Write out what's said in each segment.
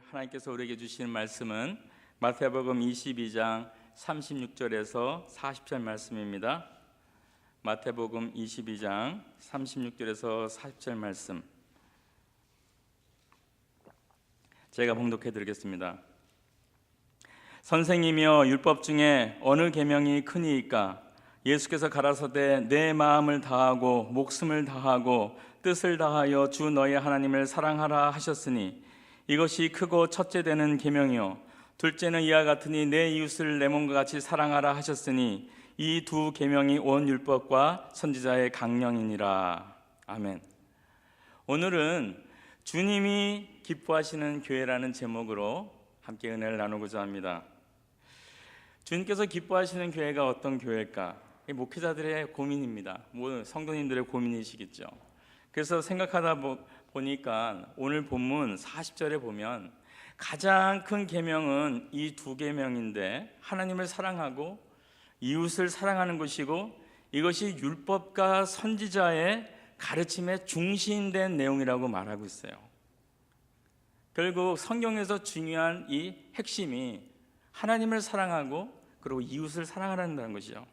하나님께서 우리에게 주시는 말씀은 마태복음 22장 36절에서 40절 말씀입니다. 마태복음 22장 36절에서 40절 말씀 제가 봉독해 드리겠습니다. 선생이며 율법 중에 어느 계명이 크니이까? 예수께서 가라사대 내 마음을 다하고 목숨을 다하고 뜻을 다하여 주 너의 하나님을 사랑하라 하셨으니 이것이 크고 첫째 되는 계명이요 둘째는 이와 같으니 내 이웃을 내 몸과 같이 사랑하라 하셨으니 이 두 계명이 온 율법과 선지자의 강령이니라. 아멘. 오늘은 주님이 기뻐하시는 교회라는 제목으로 함께 은혜를 나누고자 합니다. 주님께서 기뻐하시는 교회가 어떤 교회일까? 목회자들의 고민입니다. 성도님들의 고민이시겠죠. 그래서 생각하다 보니까 오늘 본문 40절에 보면 가장 큰 계명은 이 두 계명인데 하나님을 사랑하고 이웃을 사랑하는 것이고 이것이 율법과 선지자의 가르침에 중심된 내용이라고 말하고 있어요. 결국 성경에서 중요한 이 핵심이 하나님을 사랑하고 그리고 이웃을 사랑하라는 것이죠.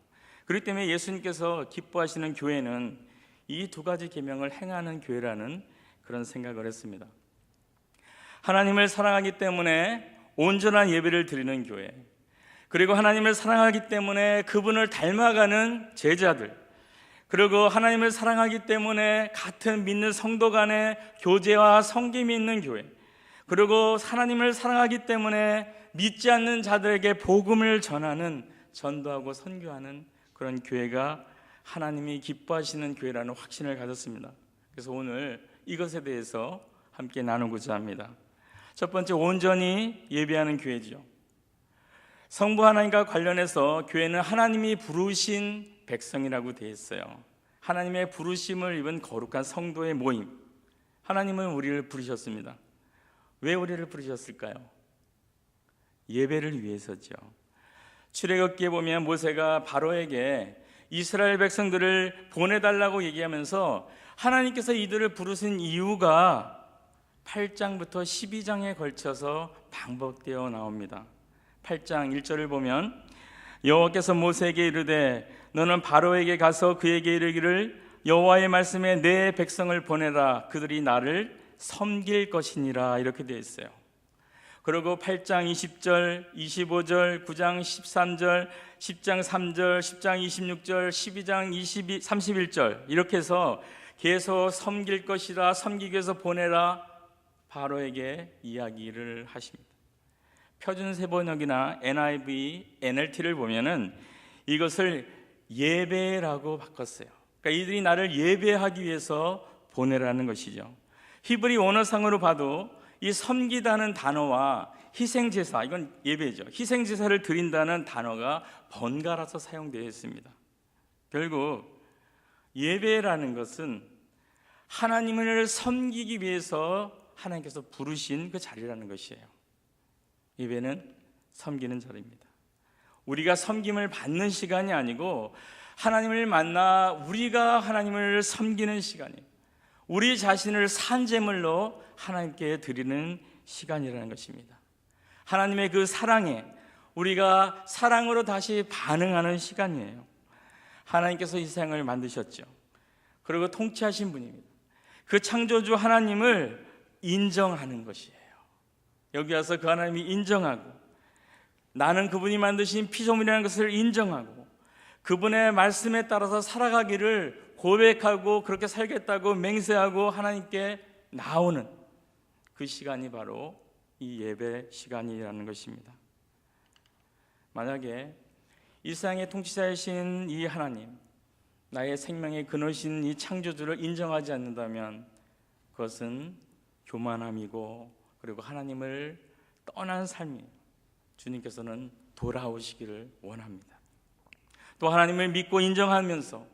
그렇기 때문에 예수님께서 기뻐하시는 교회는 이 두 가지 계명을 행하는 교회라는 그런 생각을 했습니다. 하나님을 사랑하기 때문에 온전한 예배를 드리는 교회, 그리고 하나님을 사랑하기 때문에 그분을 닮아가는 제자들, 그리고 하나님을 사랑하기 때문에 같은 믿는 성도 간의 교제와 섬김이 있는 교회, 그리고 하나님을 사랑하기 때문에 믿지 않는 자들에게 복음을 전하는, 전도하고 선교하는 그런 교회가 하나님이 기뻐하시는 교회라는 확신을 가졌습니다. 그래서 오늘 이것에 대해서 함께 나누고자 합니다. 첫 번째, 온전히 예배하는 교회죠. 성부 하나님과 관련해서 교회는 하나님이 부르신 백성이라고 되어 있어요. 하나님의 부르심을 입은 거룩한 성도의 모임. 하나님은 우리를 부르셨습니다. 왜 우리를 부르셨을까요? 예배를 위해서죠. 출애굽기에 보면 모세가 바로에게 이스라엘 백성들을 보내달라고 얘기하면서 하나님께서 이들을 부르신 이유가 8장부터 12장에 걸쳐서 반복되어 나옵니다. 8장 1절을 보면 여호와께서 모세에게 이르되 너는 바로에게 가서 그에게 이르기를 여호와의 말씀에 내 백성을 보내라 그들이 나를 섬길 것이니라 이렇게 되어 있어요. 그리고 8장 20절, 25절, 9장 13절, 10장 3절, 10장 26절, 12장 31절 이렇게 해서 계속 섬길 것이라, 섬기기 위해서 보내라 바로에게 이야기를 하십니다. 표준세번역이나 NIV, NLT를 보면은 이것을 예배라고 바꿨어요. 그러니까 이들이 나를 예배하기 위해서 보내라는 것이죠. 히브리 원어상으로 봐도 이 섬기다는 단어와 희생제사, 이건 예배죠. 희생제사를 드린다는 단어가 번갈아서 사용되어 있습니다. 결국 예배라는 것은 하나님을 섬기기 위해서 하나님께서 부르신 그 자리라는 것이에요. 예배는 섬기는 자리입니다. 우리가 섬김을 받는 시간이 아니고 하나님을 만나 우리가 하나님을 섬기는 시간이에요. 우리 자신을 산제물로 하나님께 드리는 시간이라는 것입니다. 하나님의 그 사랑에 우리가 사랑으로 다시 반응하는 시간이에요. 하나님께서 이 세상을 만드셨죠. 그리고 통치하신 분입니다. 그 창조주 하나님을 인정하는 것이에요. 여기 와서 그 하나님이 인정하고 나는 그분이 만드신 피조물이라는 것을 인정하고 그분의 말씀에 따라서 살아가기를 고백하고 그렇게 살겠다고 맹세하고 하나님께 나오는 그 시간이 바로 이 예배 시간이라는 것입니다. 만약에 이 세상의 통치자이신 이 하나님, 나의 생명의 근원이신 이 창조주를 인정하지 않는다면 그것은 교만함이고 그리고 하나님을 떠난 삶이에요. 주님께서는 돌아오시기를 원합니다. 또 하나님을 믿고 인정하면서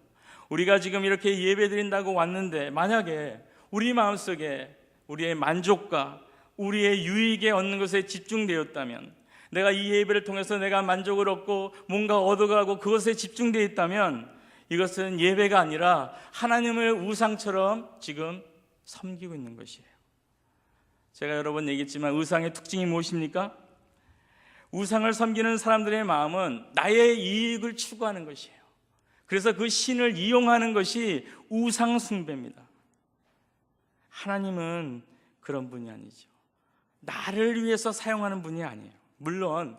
우리가 지금 이렇게 예배드린다고 왔는데 만약에 우리 마음속에 우리의 만족과 우리의 유익에 얻는 것에 집중되었다면, 내가 이 예배를 통해서 내가 만족을 얻고 뭔가 얻어가고 그것에 집중되어 있다면 이것은 예배가 아니라 하나님을 우상처럼 지금 섬기고 있는 것이에요. 제가 여러 번 얘기했지만 우상의 특징이 무엇입니까? 우상을 섬기는 사람들의 마음은 나의 이익을 추구하는 것이에요. 그래서 그 신을 이용하는 것이 우상 숭배입니다. 하나님은 그런 분이 아니죠. 나를 위해서 사용하는 분이 아니에요. 물론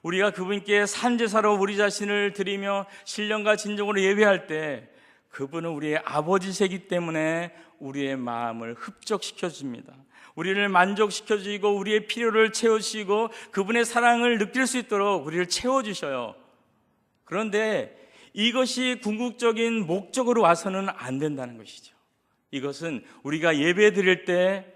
우리가 그분께 산제사로 우리 자신을 드리며 신령과 진정으로 예배할 때 그분은 우리의 아버지시기 때문에 우리의 마음을 흡족시켜 줍니다. 우리를 만족시켜 주시고 우리의 필요를 채워주시고 그분의 사랑을 느낄 수 있도록 우리를 채워주셔요. 그런데 이것이 궁극적인 목적으로 와서는 안 된다는 것이죠. 이것은 우리가 예배 드릴 때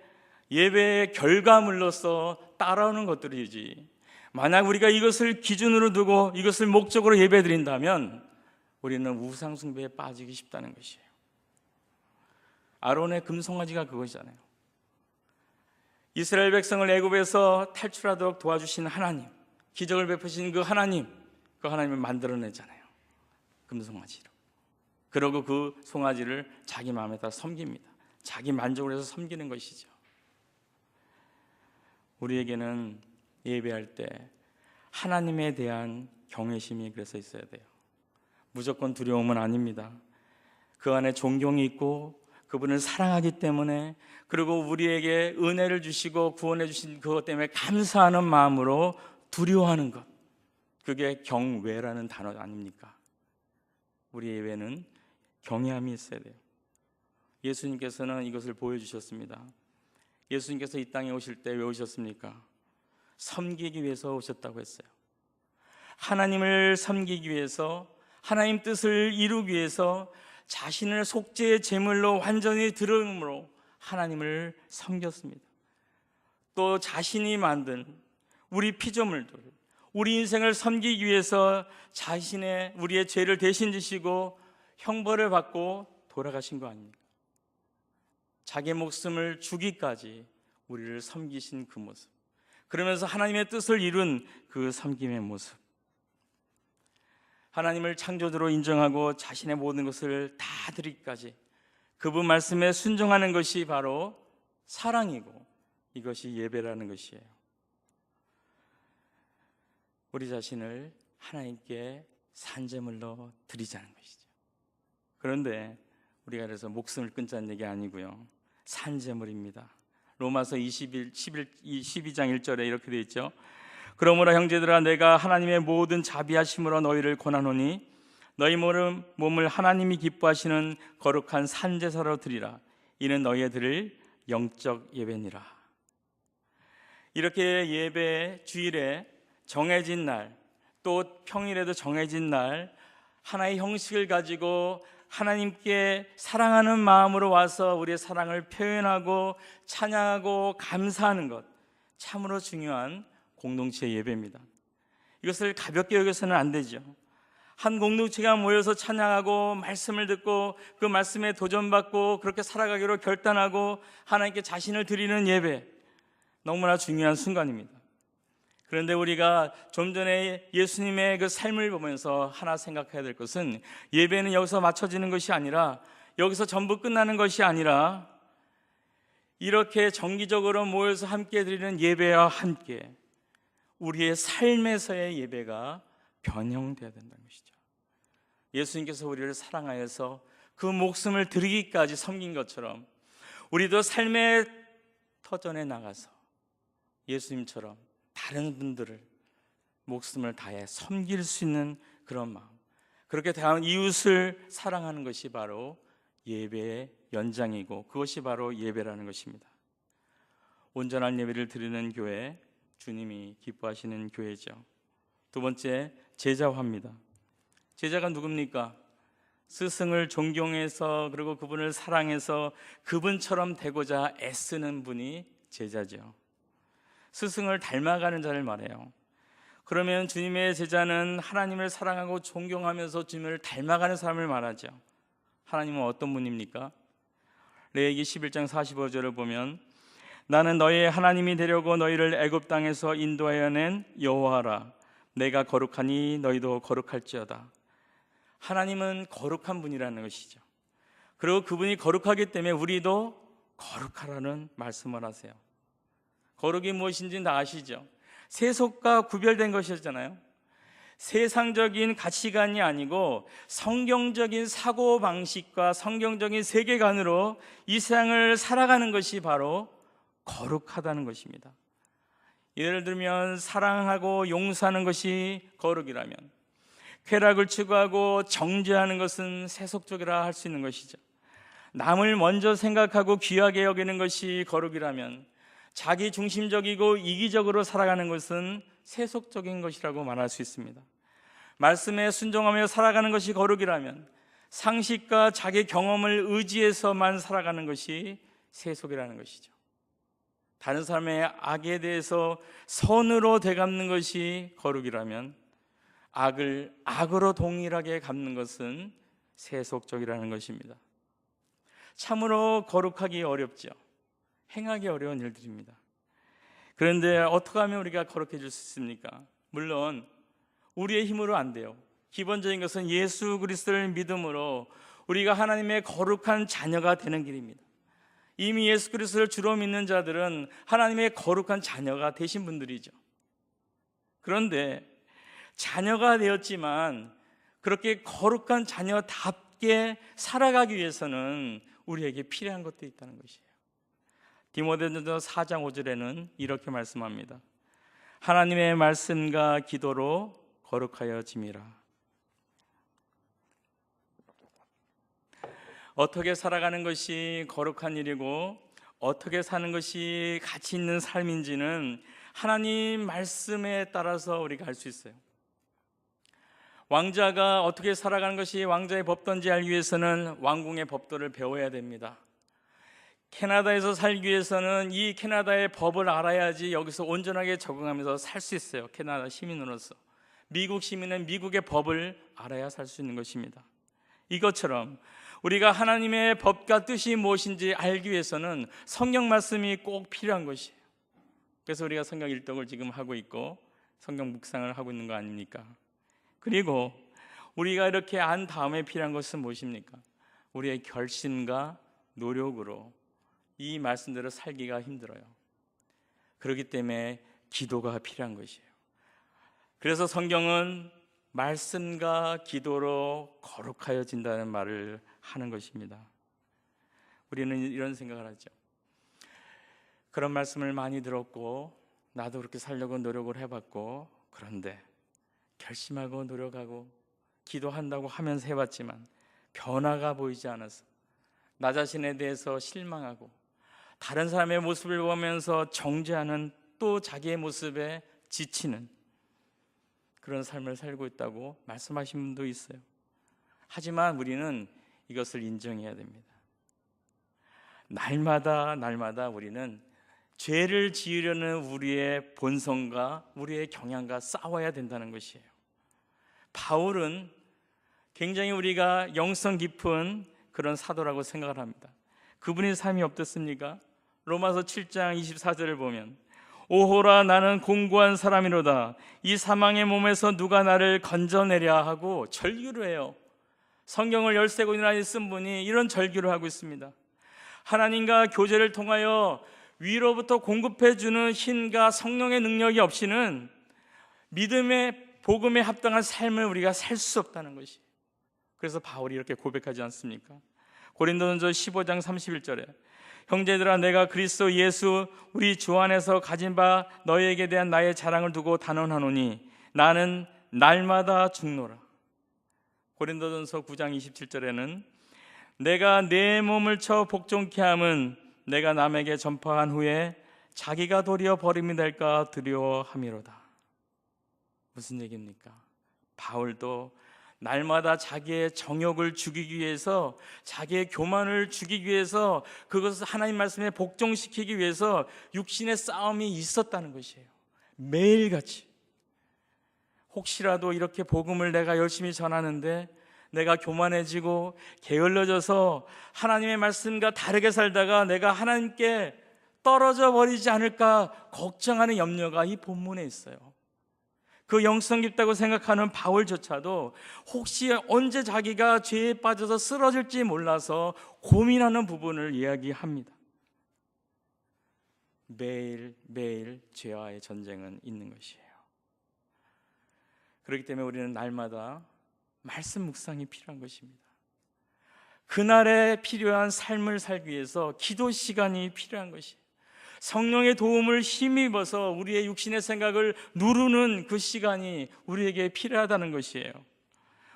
예배의 결과물로서 따라오는 것들이지, 만약 우리가 이것을 기준으로 두고 이것을 목적으로 예배 드린다면 우리는 우상 숭배에 빠지기 쉽다는 것이에요. 아론의 금송아지가 그것이잖아요. 이스라엘 백성을 애굽에서 탈출하도록 도와주신 하나님, 기적을 베푸신 그 하나님을 만들어내잖아요. 금송아지로. 그러고 그 송아지를 자기 마음에 따라 섬깁니다. 자기 만족을 해서 섬기는 것이죠. 우리에게는 예배할 때 하나님에 대한 경외심이 그래서 있어야 돼요. 무조건 두려움은 아닙니다. 그 안에 존경이 있고 그분을 사랑하기 때문에, 그리고 우리에게 은혜를 주시고 구원해 주신 그것 때문에 감사하는 마음으로 두려워하는 것, 그게 경외라는 단어 아닙니까? 우리의 예배는 경외함이 있어야 돼요. 예수님께서는 이것을 보여주셨습니다. 예수님께서 이 땅에 오실 때 왜 오셨습니까? 섬기기 위해서 오셨다고 했어요. 하나님을 섬기기 위해서, 하나님 뜻을 이루기 위해서 자신을 속죄의 제물로 완전히 드림으로 하나님을 섬겼습니다. 또 자신이 만든 우리 피조물들, 우리 인생을 섬기기 위해서 우리의 죄를 대신 지시고 형벌을 받고 돌아가신 거 아닙니까? 자기 목숨을 주기까지 우리를 섬기신 그 모습, 그러면서 하나님의 뜻을 이룬 그 섬김의 모습, 하나님을 창조주로 인정하고 자신의 모든 것을 다 드리기까지 그분 말씀에 순종하는 것이 바로 사랑이고, 이것이 예배라는 것이에요. 우리 자신을 하나님께 산제물로 드리자는 것이죠. 그런데 우리가 그래서 목숨을 끊자는 얘기 아니고요, 산제물입니다. 로마서 12장 1절에 이렇게 되어 있죠. 그러므로 형제들아, 내가 하나님의 모든 자비하심으로 너희를 권하노니 너희 몸을 하나님이 기뻐하시는 거룩한 산제사로 드리라. 이는 너희의 드릴 영적 예배니라. 이렇게 예배 주일에 정해진 날, 또 평일에도 정해진 날, 하나의 형식을 가지고 하나님께 사랑하는 마음으로 와서 우리의 사랑을 표현하고 찬양하고 감사하는 것, 참으로 중요한 공동체 예배입니다. 이것을 가볍게 여겨서는 안 되죠. 한 공동체가 모여서 찬양하고 말씀을 듣고 그 말씀에 도전받고 그렇게 살아가기로 결단하고 하나님께 자신을 드리는 예배, 너무나 중요한 순간입니다. 그런데 우리가 좀 전에 예수님의 그 삶을 보면서 하나 생각해야 될 것은, 예배는 여기서 맞춰지는 것이 아니라, 여기서 전부 끝나는 것이 아니라, 이렇게 정기적으로 모여서 함께 드리는 예배와 함께 우리의 삶에서의 예배가 변형되어야 된다는 것이죠. 예수님께서 우리를 사랑하여서 그 목숨을 드리기까지 섬긴 것처럼 우리도 삶의 터전에 나가서 예수님처럼 다른 분들을 목숨을 다해 섬길 수 있는 그런 마음, 그렇게 다른 이웃을 사랑하는 것이 바로 예배의 연장이고, 그것이 바로 예배라는 것입니다. 온전한 예배를 드리는 교회, 주님이 기뻐하시는 교회죠. 두 번째, 제자화입니다. 제자가 누굽니까? 스승을 존경해서, 그리고 그분을 사랑해서 그분처럼 되고자 애쓰는 분이 제자죠. 스승을 닮아가는 자를 말해요. 그러면 주님의 제자는 하나님을 사랑하고 존경하면서 주님을 닮아가는 사람을 말하죠. 하나님은 어떤 분입니까? 레위기 11장 45절을 보면, 나는 너희의 하나님이 되려고 너희를 애굽 땅에서 인도하여 낸 여호와라. 내가 거룩하니 너희도 거룩할지어다. 하나님은 거룩한 분이라는 것이죠. 그리고 그분이 거룩하기 때문에 우리도 거룩하라는 말씀을 하세요. 거룩이 무엇인지 다 아시죠? 세속과 구별된 것이었잖아요. 세상적인 가치관이 아니고 성경적인 사고방식과 성경적인 세계관으로 이 세상을 살아가는 것이 바로 거룩하다는 것입니다. 예를 들면 사랑하고 용서하는 것이 거룩이라면, 쾌락을 추구하고 정죄하는 것은 세속적이라 할 수 있는 것이죠. 남을 먼저 생각하고 귀하게 여기는 것이 거룩이라면, 자기 중심적이고 이기적으로 살아가는 것은 세속적인 것이라고 말할 수 있습니다. 말씀에 순종하며 살아가는 것이 거룩이라면, 상식과 자기 경험을 의지해서만 살아가는 것이 세속이라는 것이죠. 다른 사람의 악에 대해서 선으로 되갚는 것이 거룩이라면, 악을 악으로 동일하게 갚는 것은 세속적이라는 것입니다. 참으로 거룩하기 어렵죠. 행하기 어려운 일들입니다. 그런데 어떻게 하면 우리가 거룩해질 수 있습니까? 물론 우리의 힘으로 안 돼요. 기본적인 것은 예수 그리스도를 믿음으로 우리가 하나님의 거룩한 자녀가 되는 길입니다. 이미 예수 그리스도를 주로 믿는 자들은 하나님의 거룩한 자녀가 되신 분들이죠. 그런데 자녀가 되었지만 그렇게 거룩한 자녀답게 살아가기 위해서는 우리에게 필요한 것도 있다는 것이에요. 디모데전서 4장 5절에는 이렇게 말씀합니다. 하나님의 말씀과 기도로 거룩하여짐이라. 어떻게 살아가는 것이 거룩한 일이고 어떻게 사는 것이 가치 있는 삶인지는 하나님 말씀에 따라서 우리가 알 수 있어요. 왕자가 어떻게 살아가는 것이 왕자의 법도인지 알기 위해서는 왕궁의 법도를 배워야 됩니다. 캐나다에서 살기 위해서는 이 캐나다의 법을 알아야지 여기서 온전하게 적응하면서 살 수 있어요. 캐나다 시민으로서. 미국 시민은 미국의 법을 알아야 살 수 있는 것입니다. 이것처럼 우리가 하나님의 법과 뜻이 무엇인지 알기 위해서는 성경 말씀이 꼭 필요한 것이에요. 그래서 우리가 성경 일독을 지금 하고 있고 성경 묵상을 하고 있는 거 아닙니까? 그리고 우리가 이렇게 안 다음에 필요한 것은 무엇입니까? 우리의 결심과 노력으로 이 말씀대로 살기가 힘들어요. 그렇기 때문에 기도가 필요한 것이에요. 그래서 성경은 말씀과 기도로 거룩하여진다는 말을 하는 것입니다. 우리는 이런 생각을 하죠. 그런 말씀을 많이 들었고 나도 그렇게 살려고 노력을 해봤고, 그런데 결심하고 노력하고 기도한다고 하면서 해봤지만 변화가 보이지 않아서 나 자신에 대해서 실망하고 다른 사람의 모습을 보면서 정죄하는, 또 자기의 모습에 지치는 그런 삶을 살고 있다고 말씀하신 분도 있어요. 하지만 우리는 이것을 인정해야 됩니다. 날마다 우리는 죄를 지으려는 우리의 본성과 우리의 경향과 싸워야 된다는 것이에요. 바울은 굉장히 우리가 영성 깊은 그런 사도라고 생각을 합니다. 그분의 삶이 어떻습니까? 로마서 7장 24절을 보면 오호라 나는 공고한 사람이로다. 이 사망의 몸에서 누가 나를 건져내랴 하고 절규를 해요. 성경을 13권이나 쓴 분이 이런 절규를 하고 있습니다. 하나님과 교제를 통하여 위로부터 공급해주는 힘과 성령의 능력이 없이는 믿음의 복음에 합당한 삶을 우리가 살 수 없다는 것이. 그래서 바울이 이렇게 고백하지 않습니까? 고린도전서 15장 31절에 형제들아 내가 그리스도 예수 우리 주 안에서 가진 바 너희에게 대한 나의 자랑을 두고 단언하노니 나는 날마다 죽노라. 고린도전서 9장 27절에는 내가 내 몸을 쳐 복종케 함은 내가 남에게 전파한 후에 자기가 도리어 버림이 될까 두려워함이로다. 무슨 얘기입니까? 바울도 날마다 자기의 정욕을 죽이기 위해서, 자기의 교만을 죽이기 위해서, 그것을 하나님 말씀에 복종시키기 위해서 육신의 싸움이 있었다는 것이에요. 매일같이. 혹시라도 이렇게 복음을 내가 열심히 전하는데 내가 교만해지고 게을러져서 하나님의 말씀과 다르게 살다가 내가 하나님께 떨어져 버리지 않을까 걱정하는 염려가 이 본문에 있어요. 그 영성 깊다고 생각하는 바울조차도 혹시 언제 자기가 죄에 빠져서 쓰러질지 몰라서 고민하는 부분을 이야기합니다. 매일매일 죄와의 전쟁은 있는 것이에요. 그렇기 때문에 우리는 날마다 말씀 묵상이 필요한 것입니다. 그날에 필요한 삶을 살기 위해서 기도 시간이 필요한 것이에요. 성령의 도움을 힘입어서 우리의 육신의 생각을 누르는 그 시간이 우리에게 필요하다는 것이에요.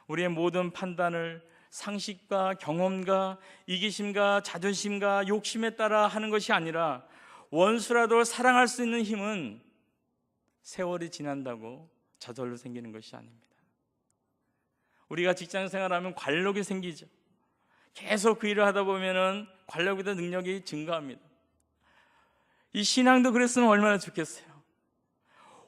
우리의 모든 판단을 상식과 경험과 이기심과 자존심과 욕심에 따라 하는 것이 아니라 원수라도 사랑할 수 있는 힘은 세월이 지난다고 저절로 생기는 것이 아닙니다. 우리가 직장 생활하면 관록이 생기죠. 계속 그 일을 하다 보면은 관록이든 능력이 증가합니다. 이 신앙도 그랬으면 얼마나 좋겠어요.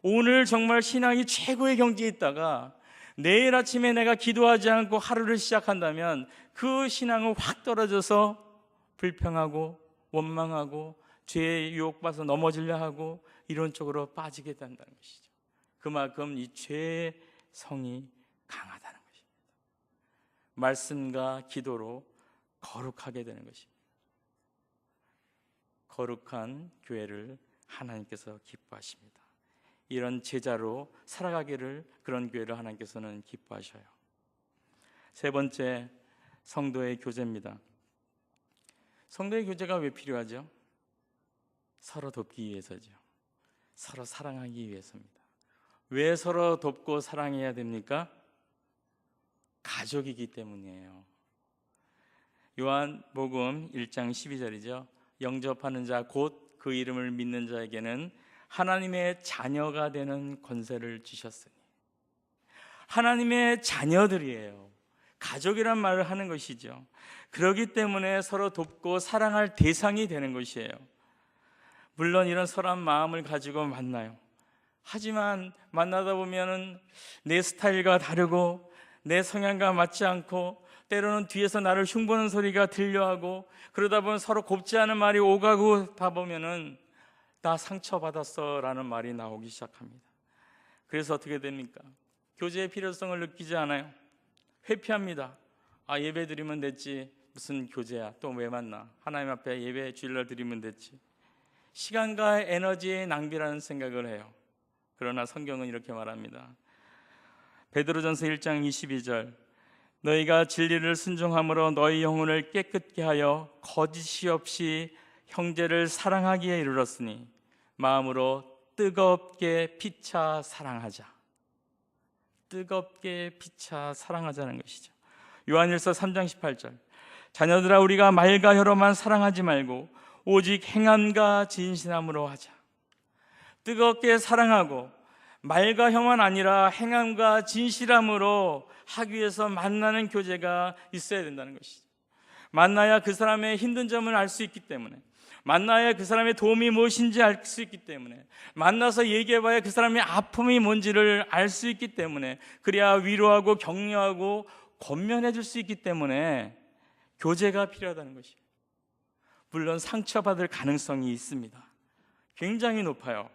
오늘 정말 신앙이 최고의 경지에 있다가 내일 아침에 내가 기도하지 않고 하루를 시작한다면 그 신앙은 확 떨어져서 불평하고 원망하고 죄에 유혹받아서 넘어지려 하고 이런 쪽으로 빠지게 된다는 것이죠. 그만큼 이 죄의 성이 강하다는 것입니다. 말씀과 기도로 거룩하게 되는 것입니다. 거룩한 교회를 하나님께서 기뻐하십니다. 이런 제자로 살아가기를, 그런 교회를 하나님께서는 기뻐하셔요. 세 번째, 성도의 교제입니다. 성도의 교제가 왜 필요하죠? 서로 돕기 위해서죠. 서로 사랑하기 위해서입니다. 왜 서로 돕고 사랑해야 됩니까? 가족이기 때문이에요. 요한복음 1장 12절이죠. 영접하는 자 곧 그 이름을 믿는 자에게는 하나님의 자녀가 되는 권세를 주셨으니. 하나님의 자녀들이에요. 가족이란 말을 하는 것이죠. 그렇기 때문에 서로 돕고 사랑할 대상이 되는 것이에요. 물론 이런 선한 마음을 가지고 만나요. 하지만 만나다 보면은 내 스타일과 다르고 내 성향과 맞지 않고 때로는 뒤에서 나를 흉보는 소리가 들려하고 그러다 보면 서로 곱지 않은 말이 오가고 다 보면은 나 상처받았어 라는 말이 나오기 시작합니다. 그래서 어떻게 됩니까? 교제의 필요성을 느끼지 않아요. 회피합니다. 예배 드리면 됐지, 무슨 교제야, 또 왜 만나, 하나님 앞에 예배 주일날 드리면 됐지. 시간과 에너지의 낭비라는 생각을 해요. 그러나 성경은 이렇게 말합니다. 베드로전서 1장 22절, 너희가 진리를 순종함으로 너희 영혼을 깨끗게 하여 거짓이 없이 형제를 사랑하기에 이르렀으니 마음으로 뜨겁게 피차 사랑하자. 뜨겁게 피차 사랑하자는 것이죠. 요한일서 3장 18절, 자녀들아 우리가 말과 혀로만 사랑하지 말고 오직 행함과 진실함으로 하자. 뜨겁게 사랑하고 말과 혀만 아니라 행함과 진실함으로 하기 위해서 만나는 교제가 있어야 된다는 것이죠. 만나야 그 사람의 힘든 점을 알 수 있기 때문에, 만나야 그 사람의 도움이 무엇인지 알 수 있기 때문에, 만나서 얘기해봐야 그 사람의 아픔이 뭔지를 알 수 있기 때문에, 그래야 위로하고 격려하고 권면해 줄 수 있기 때문에 교제가 필요하다는 것이에요. 물론 상처받을 가능성이 있습니다. 굉장히 높아요.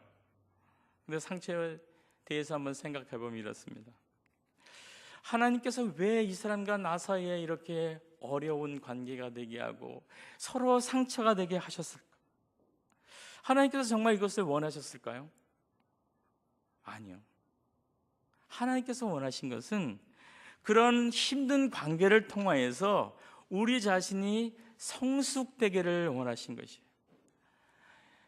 근데 상처에 대해서 한번 생각해 보면 이렇습니다. 하나님께서 왜 이 사람과 나 사이에 이렇게 어려운 관계가 되게 하고 서로 상처가 되게 하셨을까? 하나님께서 정말 이것을 원하셨을까요? 아니요. 하나님께서 원하신 것은 그런 힘든 관계를 통하여서 우리 자신이 성숙되기를 원하신 것이에요.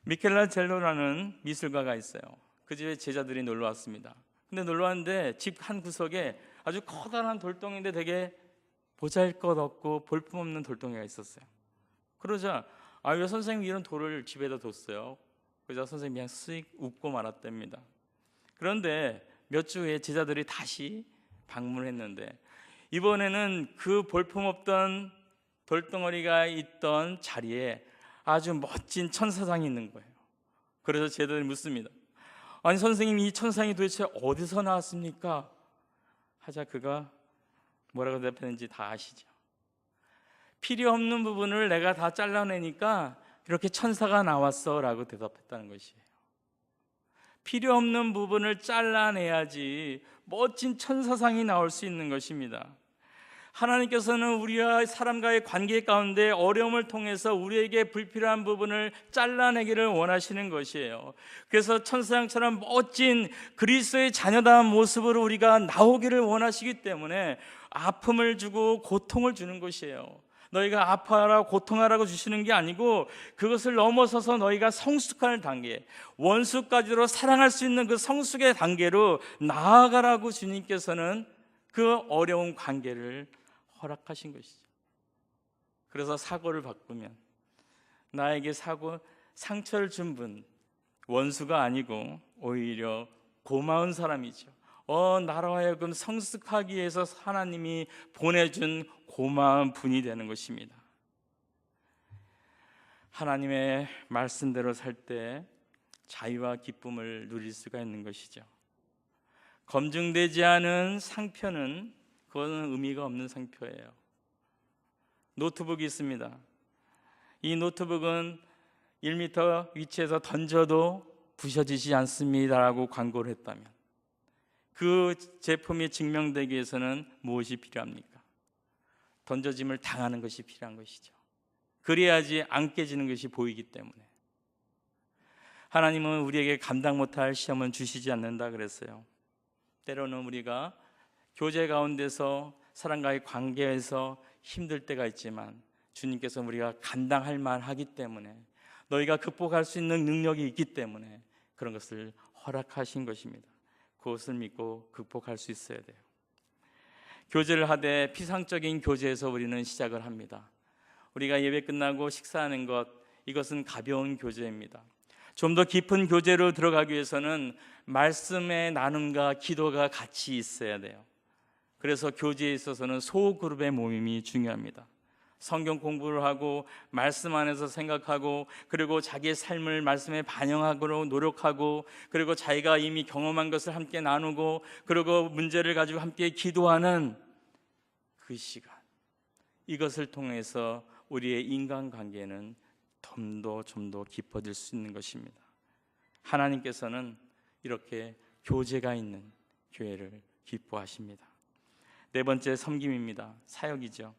미켈란젤로라는 미술가가 있어요. 그 집에 제자들이 놀러 왔습니다. 근데 놀러 왔는데 집 한 구석에 아주 커다란 돌덩이인데 되게 보잘것없고 볼품없는 돌덩이가 있었어요. 그러자 왜 선생님이 이런 돌을 집에다 뒀어요? 그러자 선생님이 그냥 쓱 웃고 말았답니다. 그런데 몇 주 후에 제자들이 다시 방문했는데 이번에는 그 볼품없던 돌덩어리가 있던 자리에 아주 멋진 천사상이 있는 거예요. 그래서 제자들이 묻습니다. 아니 선생님, 이 천사상이 도대체 어디서 나왔습니까? 하자 그가 뭐라고 대답했는지 다 아시죠? 필요 없는 부분을 내가 다 잘라내니까 이렇게 천사가 나왔어 라고 대답했다는 것이에요. 필요 없는 부분을 잘라내야지 멋진 천사상이 나올 수 있는 것입니다. 하나님께서는 우리와 사람과의 관계 가운데 어려움을 통해서 우리에게 불필요한 부분을 잘라내기를 원하시는 것이에요. 그래서 천사장처럼 멋진 그리스도의 자녀다운 모습으로 우리가 나오기를 원하시기 때문에 아픔을 주고 고통을 주는 것이에요. 너희가 아파하라 고통하라고 주시는 게 아니고 그것을 넘어서서 너희가 성숙할 단계, 원수까지도 사랑할 수 있는 그 성숙의 단계로 나아가라고 주님께서는 그 어려운 관계를 허락하신 것이죠. 그래서 사고를 바꾸면 나에게 상처를 준 분, 원수가 아니고 오히려 고마운 사람이죠. 나로 하여금 성숙하기 위해서 하나님이 보내준 고마운 분이 되는 것입니다. 하나님의 말씀대로 살 때 자유와 기쁨을 누릴 수가 있는 것이죠. 검증되지 않은 상표는 그거는 의미가 없는 상표예요. 노트북이 있습니다. 이 노트북은 1m 위치에서 던져도 부셔지지 않습니다라고 광고를 했다면 그 제품이 증명되기 위해서는 무엇이 필요합니까? 던져짐을 당하는 것이 필요한 것이죠. 그래야지 안 깨지는 것이 보이기 때문에. 하나님은 우리에게 감당 못할 시험은 주시지 않는다 그랬어요. 때로는 우리가 교제 가운데서 사람과의 관계에서 힘들 때가 있지만 주님께서 우리가 감당할 만하기 때문에, 너희가 극복할 수 있는 능력이 있기 때문에 그런 것을 허락하신 것입니다. 그것을 믿고 극복할 수 있어야 돼요. 교제를 하되 피상적인 교제에서 우리는 시작을 합니다. 우리가 예배 끝나고 식사하는 것, 이것은 가벼운 교제입니다. 좀 더 깊은 교제로 들어가기 위해서는 말씀의 나눔과 기도가 같이 있어야 돼요. 그래서 교제에 있어서는 소그룹의 모임이 중요합니다. 성경 공부를 하고 말씀 안에서 생각하고, 그리고 자기의 삶을 말씀에 반영하도록 노력하고, 그리고 자기가 이미 경험한 것을 함께 나누고, 그리고 문제를 가지고 함께 기도하는 그 시간, 이것을 통해서 우리의 인간관계는 좀 더 깊어질 수 있는 것입니다. 하나님께서는 이렇게 교제가 있는 교회를 기뻐하십니다. 네 번째, 섬김입니다. 사역이죠.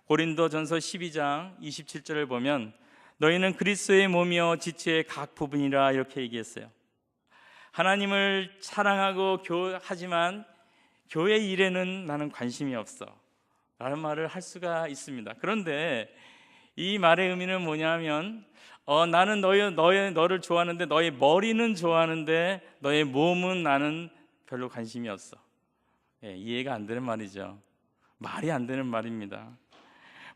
고린도전서 12장 27절을 보면 너희는 그리스도의 몸이요 지체의 각 부분이라 이렇게 얘기했어요. 하나님을 사랑하고 하지만 교회 일에는 나는 관심이 없어 라는 말을 할 수가 있습니다. 그런데 이 말의 의미는 뭐냐면 나는 너를 좋아하는데, 너의 머리는 좋아하는데 너의 몸은 나는 별로 관심이 없어. 이해가 안 되는 말이죠. 말이 안 되는 말입니다.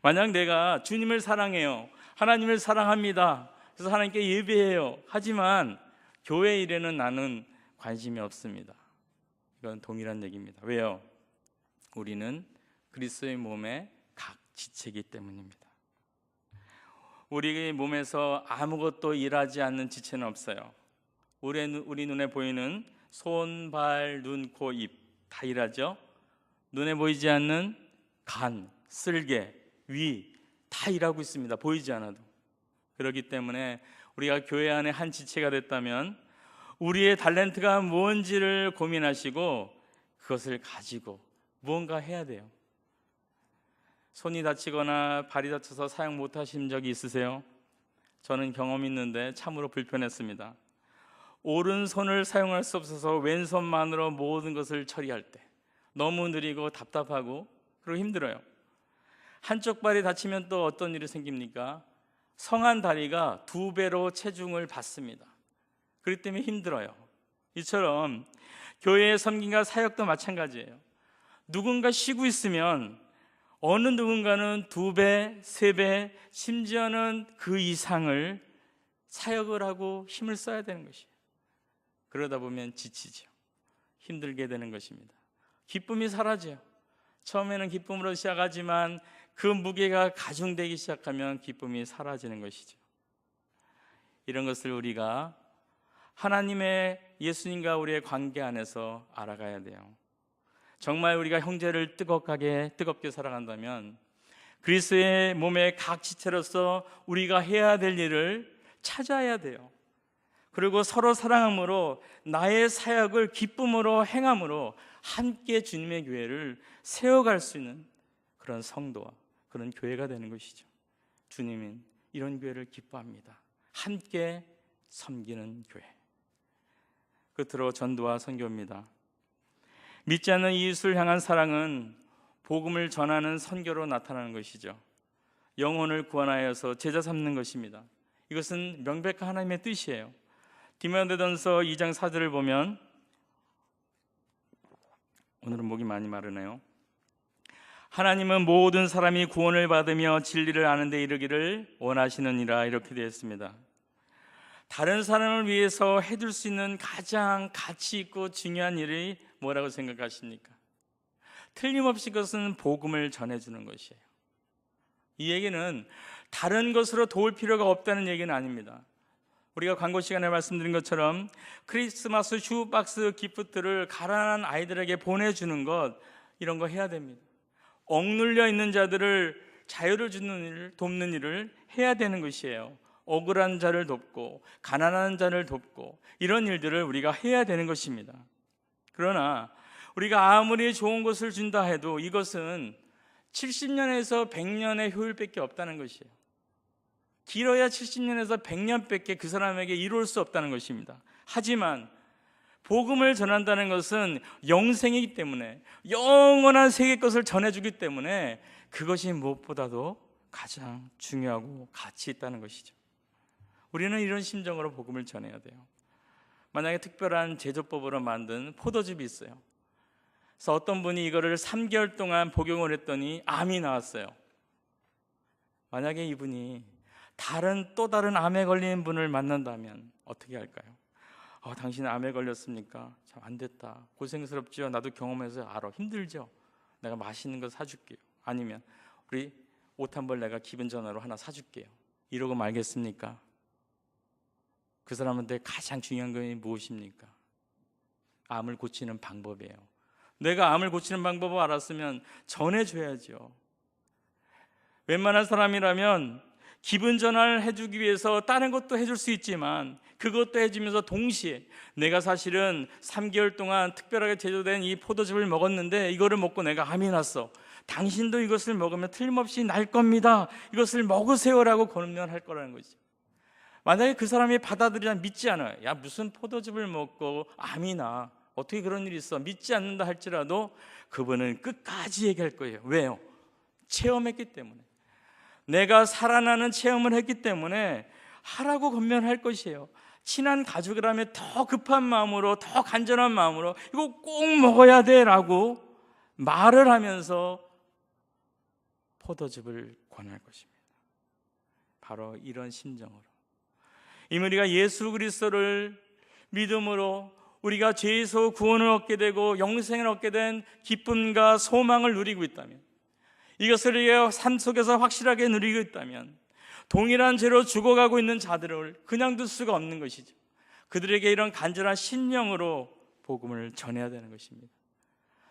만약 내가 주님을 사랑해요, 하나님을 사랑합니다, 그래서 하나님께 예배해요, 하지만 교회 일에는 나는 관심이 없습니다. 이건 동일한 얘기입니다. 왜요? 우리는 그리스도의 몸의 각 지체이기 때문입니다. 우리 몸에서 아무것도 일하지 않는 지체는 없어요. 우리 눈에 보이는 손, 발, 눈, 코, 입 다 일하죠. 눈에 보이지 않는 간, 쓸개, 위 다 일하고 있습니다. 보이지 않아도. 그렇기 때문에 우리가 교회 안에 한 지체가 됐다면 우리의 탤런트가 뭔지를 고민하시고 그것을 가지고 무언가 해야 돼요. 손이 다치거나 발이 다쳐서 사용 못하신 적이 있으세요? 저는 경험이 있는데 참으로 불편했습니다. 오른손을 사용할 수 없어서 왼손만으로 모든 것을 처리할 때 너무 느리고 답답하고 그리고 힘들어요. 한쪽 발이 다치면 또 어떤 일이 생깁니까? 성한 다리가 2배로 체중을 받습니다. 그렇기 때문에 힘들어요. 이처럼 교회의 섬김과 사역도 마찬가지예요. 누군가 쉬고 있으면 어느 누군가는 2배, 3배, 심지어는 그 이상을 사역을 하고 힘을 써야 되는 것이에요. 그러다 보면 지치죠. 힘들게 되는 것입니다. 기쁨이 사라져요. 처음에는 기쁨으로 시작하지만 그 무게가 가중되기 시작하면 기쁨이 사라지는 것이죠. 이런 것을 우리가 하나님의 예수님과 우리의 관계 안에서 알아가야 돼요. 정말 우리가 형제를 뜨겁게 사랑한다면 그리스도의 몸의 각 지체로서 우리가 해야 될 일을 찾아야 돼요. 그리고 서로 사랑함으로 나의 사역을 기쁨으로 행함으로 함께 주님의 교회를 세워갈 수 있는 그런 성도와 그런 교회가 되는 것이죠. 주님은 이런 교회를 기뻐합니다. 함께 섬기는 교회. 끝으로 전도와 선교입니다. 믿지 않는 이웃을 향한 사랑은 복음을 전하는 선교로 나타나는 것이죠. 영혼을 구원하여서 제자 삼는 것입니다. 이것은 명백한 하나님의 뜻이에요. 디모데전서 2장 4절을 보면, 오늘은 목이 많이 마르네요. 하나님은 모든 사람이 구원을 받으며 진리를 아는 데 이르기를 원하시느니라, 이렇게 되어 있습니다. 다른 사람을 위해서 해줄 수 있는 가장 가치 있고 중요한 일이 뭐라고 생각하십니까? 틀림없이 그것은 복음을 전해주는 것이에요. 이 얘기는 다른 것으로 도울 필요가 없다는 얘기는 아닙니다. 우리가 광고 시간에 말씀드린 것처럼 크리스마스 슈박스 기프트를 가난한 아이들에게 보내주는 것, 이런 거 해야 됩니다. 억눌려 있는 자들을 자유를 주는 일을, 돕는 일을 해야 되는 것이에요. 억울한 자를 돕고 가난한 자를 돕고 이런 일들을 우리가 해야 되는 것입니다. 그러나 우리가 아무리 좋은 것을 준다 해도 이것은 70년에서 100년의 효율밖에 없다는 것이에요. 길어야 70년에서 100년밖에 그 사람에게 이룰 수 없다는 것입니다. 하지만 복음을 전한다는 것은 영생이기 때문에, 영원한 세계 것을 전해주기 때문에 그것이 무엇보다도 가장 중요하고 가치 있다는 것이죠. 우리는 이런 심정으로 복음을 전해야 돼요. 만약에 특별한 제조법으로 만든 포도즙이 있어요. 그래서 어떤 분이 이거를 3개월 동안 복용을 했더니 암이 나왔어요. 만약에 이분이 또 다른 암에 걸린 분을 만난다면 어떻게 할까요? 당신 암에 걸렸습니까? 참 안 됐다. 고생스럽죠? 나도 경험해서 알아. 힘들죠? 내가 맛있는 거 사줄게요. 아니면 우리 옷 한 벌 내가 기분 전화로 하나 사줄게요. 이러고 말겠습니까? 그 사람한테 가장 중요한 것이 무엇입니까? 암을 고치는 방법이에요. 내가 암을 고치는 방법을 알았으면 전해줘야죠. 웬만한 사람이라면 기분 전환을 해주기 위해서 다른 것도 해줄 수 있지만 그것도 해주면서 동시에 내가 사실은 3개월 동안 특별하게 제조된 이 포도즙을 먹었는데 이거를 먹고 내가 암이 났어. 당신도 이것을 먹으면 틀림없이 날 겁니다. 이것을 먹으세요라고 권면할 거라는 거죠. 만약에 그 사람이 받아들이지 믿지 않아요. 야, 무슨 포도즙을 먹고 암이 나. 어떻게 그런 일이 있어. 믿지 않는다 할지라도 그분은 끝까지 얘기할 거예요. 왜요? 체험했기 때문에. 내가 살아나는 체험을 했기 때문에 하라고 권면할 것이에요. 친한 가족이라면 더 급한 마음으로, 더 간절한 마음으로 이거 꼭 먹어야 돼 라고 말을 하면서 포도즙을 권할 것입니다. 바로 이런 심정으로 우리가 예수 그리스도를 믿음으로 우리가 죄에서 구원을 얻게 되고 영생을 얻게 된 기쁨과 소망을 누리고 있다면, 이것을 우리가 삶 속에서 확실하게 누리고 있다면 동일한 죄로 죽어가고 있는 자들을 그냥 둘 수가 없는 것이죠. 그들에게 이런 간절한 심령으로 복음을 전해야 되는 것입니다.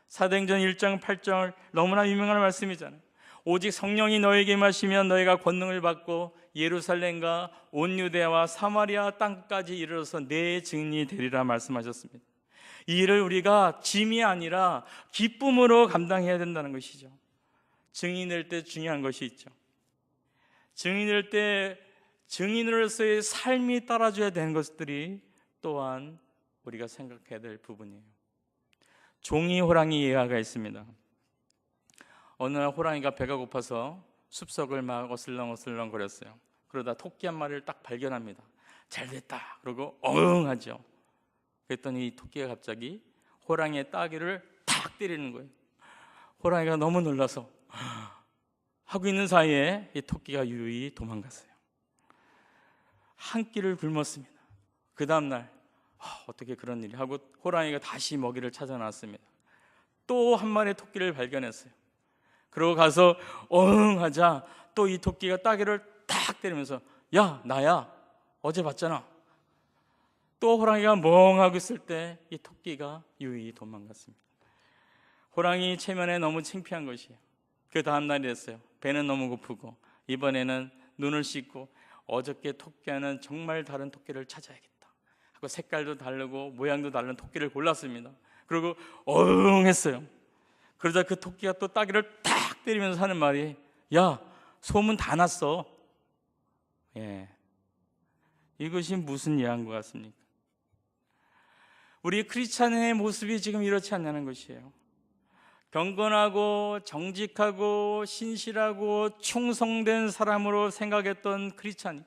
사도행전 1장 8절 너무나 유명한 말씀이잖아요. 오직 성령이 너에게 임하시면 너희가 권능을 받고 예루살렘과 온 유대와 사마리아 땅까지 이르러서 내 증인이 되리라 말씀하셨습니다. 이 일을 우리가 짐이 아니라 기쁨으로 감당해야 된다는 것이죠. 증인될 때 중요한 것이 있죠. 증인될 때 증인으로서의 삶이 따라줘야 되는 것들이 또한 우리가 생각해야 될 부분이에요. 종이 호랑이 예화가 있습니다. 어느 날 호랑이가 배가 고파서 숲속을 막 어슬렁어슬렁 거렸어요. 그러다 토끼 한 마리를 딱 발견합니다. 잘 됐다 그러고 어흥하죠. 그랬더니 이 토끼가 갑자기 호랑이의 따귀를 탁 때리는 거예요. 호랑이가 너무 놀라서 하고 있는 사이에 이 토끼가 유유히 도망갔어요. 한 끼를 굶었습니다. 그 다음날 어떻게 그런 일이 하고 호랑이가 다시 먹이를 찾아 나왔습니다. 또 한 마리의 토끼를 발견했어요. 그러고 가서 어흥하자 또 이 토끼가 따귀를 탁 때리면서 야 나야 어제 봤잖아. 또 호랑이가 멍하고 있을 때 이 토끼가 유유히 도망갔습니다. 호랑이 체면에 너무 창피한 것이에요. 그 다음 날이 됐어요. 배는 너무 고프고 이번에는 눈을 씻고 어저께 토끼와는 정말 다른 토끼를 찾아야겠다 하고 색깔도 다르고 모양도 다른 토끼를 골랐습니다. 그리고 어흥 했어요. 그러자 그 토끼가 또 따귀를 탁 때리면서 하는 말이, 야, 소문 다 났어. 이것이 무슨 예한 것 같습니까? 우리 크리스찬의 모습이 지금 이렇지 않냐는 것이에요. 경건하고 정직하고 신실하고 충성된 사람으로 생각했던 크리스찬이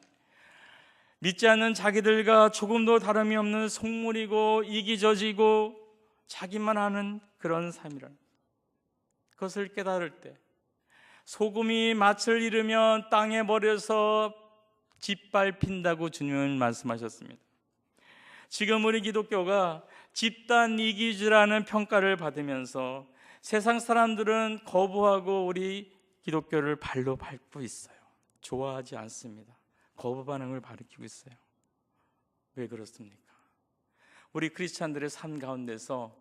믿지 않는 자기들과 조금도 다름이 없는 속물이고 이기저지고 자기만 하는 그런 삶이라는 그것을 깨달을 때, 소금이 맛을 잃으면 땅에 버려서 짓밟힌다고 주님은 말씀하셨습니다. 지금 우리 기독교가 집단 이기주라는 평가를 받으면서 세상 사람들은 거부하고 우리 기독교를 발로 밟고 있어요. 좋아하지 않습니다. 거부 반응을 가리키고 있어요. 왜 그렇습니까? 우리 크리스찬들의 삶 가운데서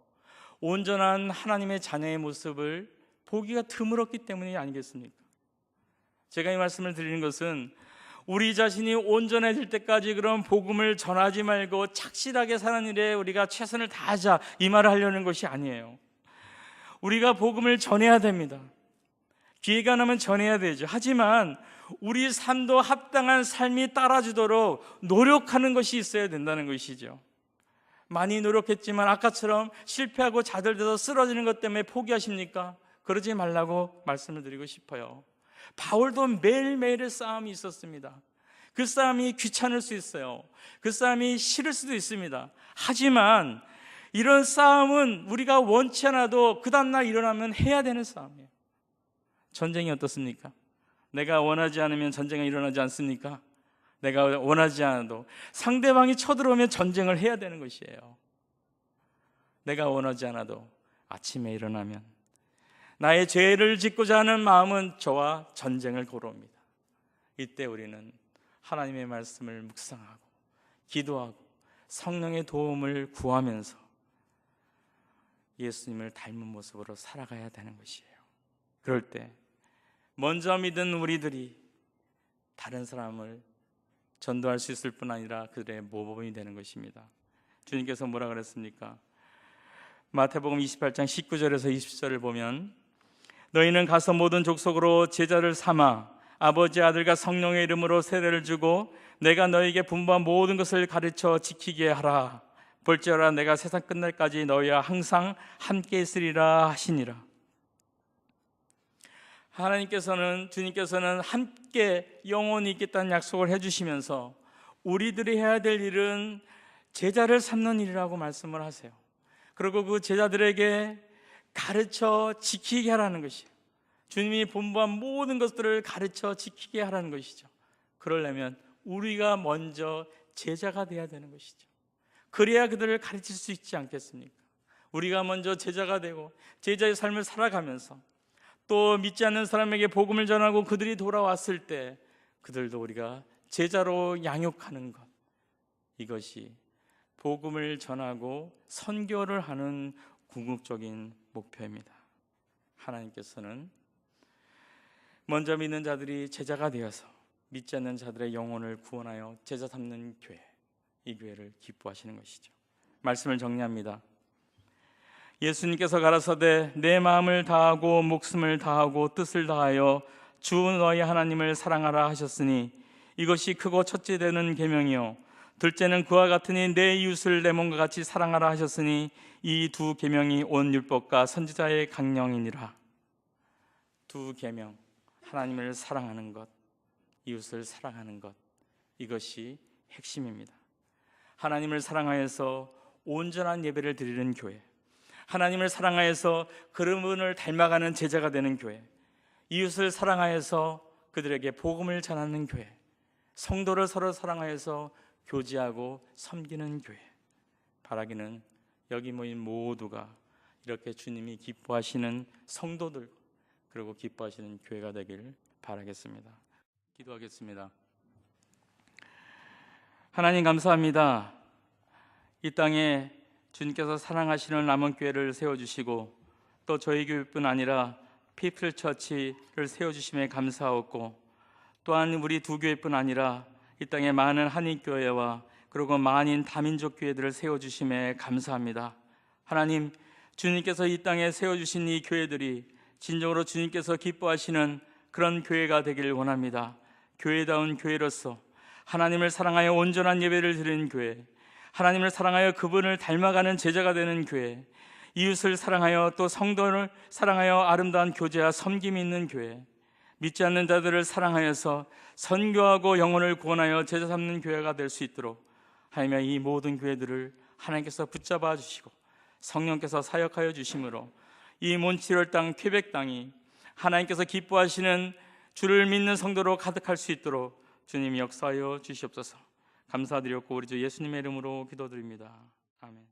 온전한 하나님의 자녀의 모습을 보기가 드물었기 때문이 아니겠습니까? 제가 이 말씀을 드리는 것은 우리 자신이 온전해질 때까지 그런 복음을 전하지 말고 착실하게 사는 일에 우리가 최선을 다하자, 이 말을 하려는 것이 아니에요. 우리가 복음을 전해야 됩니다. 기회가 나면 전해야 되죠. 하지만 우리 삶도 합당한 삶이 따라주도록 노력하는 것이 있어야 된다는 것이죠. 많이 노력했지만 아까처럼 실패하고 좌절돼서 쓰러지는 것 때문에 포기하십니까? 그러지 말라고 말씀을 드리고 싶어요. 바울도 매일매일의 싸움이 있었습니다. 그 싸움이 귀찮을 수 있어요. 그 싸움이 싫을 수도 있습니다. 하지만 이런 싸움은 우리가 원치 않아도 그 다음날 일어나면 해야 되는 싸움이에요. 전쟁이 어떻습니까? 내가 원하지 않으면 전쟁이 일어나지 않습니까? 내가 원하지 않아도 상대방이 쳐들어오면 전쟁을 해야 되는 것이에요. 내가 원하지 않아도 아침에 일어나면 나의 죄를 짓고자 하는 마음은 저와 전쟁을 걸어옵니다. 이때 우리는 하나님의 말씀을 묵상하고 기도하고 성령의 도움을 구하면서 예수님을 닮은 모습으로 살아가야 되는 것이에요. 그럴 때 먼저 믿은 우리들이 다른 사람을 전도할 수 있을 뿐 아니라 그들의 모범이 되는 것입니다. 주님께서 뭐라 그랬습니까? 마태복음 28장 19절에서 20절을 보면, 너희는 가서 모든 족속으로 제자를 삼아 아버지, 아들과 성령의 이름으로 세례를 주고 내가 너희에게 분부한 모든 것을 가르쳐 지키게 하라. 볼지어다 내가 세상 끝날까지 너희와 항상 함께 있으리라 하시니라. 주님께서는 함께 영원히 있겠다는 약속을 해주시면서 우리들이 해야 될 일은 제자를 삼는 일이라고 말씀을 하세요. 그리고 그 제자들에게 가르쳐 지키게 하라는 것이에요. 주님이 분부한 모든 것들을 가르쳐 지키게 하라는 것이죠. 그러려면 우리가 먼저 제자가 되어야 되는 것이죠. 그래야 그들을 가르칠 수 있지 않겠습니까? 우리가 먼저 제자가 되고 제자의 삶을 살아가면서 또 믿지 않는 사람에게 복음을 전하고 그들이 돌아왔을 때 그들도 우리가 제자로 양육하는 것, 이것이 복음을 전하고 선교를 하는 궁극적인 목표입니다. 하나님께서는 먼저 믿는 자들이 제자가 되어서 믿지 않는 자들의 영혼을 구원하여 제자 삼는 교회, 이 교회를 기뻐하시는 것이죠. 말씀을 정리합니다. 예수님께서 가라사대 내 마음을 다하고 목숨을 다하고 뜻을 다하여 주 너희 하나님을 사랑하라 하셨으니 이것이 크고 첫째 되는 계명이요 둘째는 그와 같으니 내 이웃을 내 몸과 같이 사랑하라 하셨으니 이 두 계명이 온 율법과 선지자의 강령이니라. 두 계명, 하나님을 사랑하는 것, 이웃을 사랑하는 것, 이것이 핵심입니다. 하나님을 사랑하여서 온전한 예배를 드리는 교회, 하나님을 사랑하여서 그분을 닮아가는 제자가 되는 교회, 이웃을 사랑하여서 그들에게 복음을 전하는 교회, 성도를 서로 사랑하여서 교제하고 섬기는 교회. 바라기는 여기 모인 모두가 이렇게 주님이 기뻐하시는 성도들, 그리고 기뻐하시는 교회가 되길 바라겠습니다. 기도하겠습니다. 하나님 감사합니다. 이 땅에 주님께서 사랑하시는 남원교회를 세워주시고 또 저희 교회뿐 아니라 피플처치를 세워주심에 감사하고, 또한 우리 두 교회뿐 아니라 이 땅에 많은 한인교회와 그리고 많은 다민족 교회들을 세워주심에 감사합니다. 하나님, 주님께서 이 땅에 세워주신 이 교회들이 진정으로 주님께서 기뻐하시는 그런 교회가 되길 원합니다. 교회다운 교회로서 하나님을 사랑하여 온전한 예배를 드리는 교회, 하나님을 사랑하여 그분을 닮아가는 제자가 되는 교회, 이웃을 사랑하여 또 성도를 사랑하여 아름다운 교제와 섬김이 있는 교회, 믿지 않는 자들을 사랑하여서 선교하고 영혼을 구원하여 제자 삼는 교회가 될 수 있도록 하나님, 이 모든 교회들을 하나님께서 붙잡아 주시고 성령께서 사역하여 주심으로 이 몬티리올 땅, 퀘벡 땅이 하나님께서 기뻐하시는 주를 믿는 성도로 가득할 수 있도록 주님이 역사하여 주시옵소서. 감사드렸고 우리 주 예수님의 이름으로 기도드립니다. 아멘.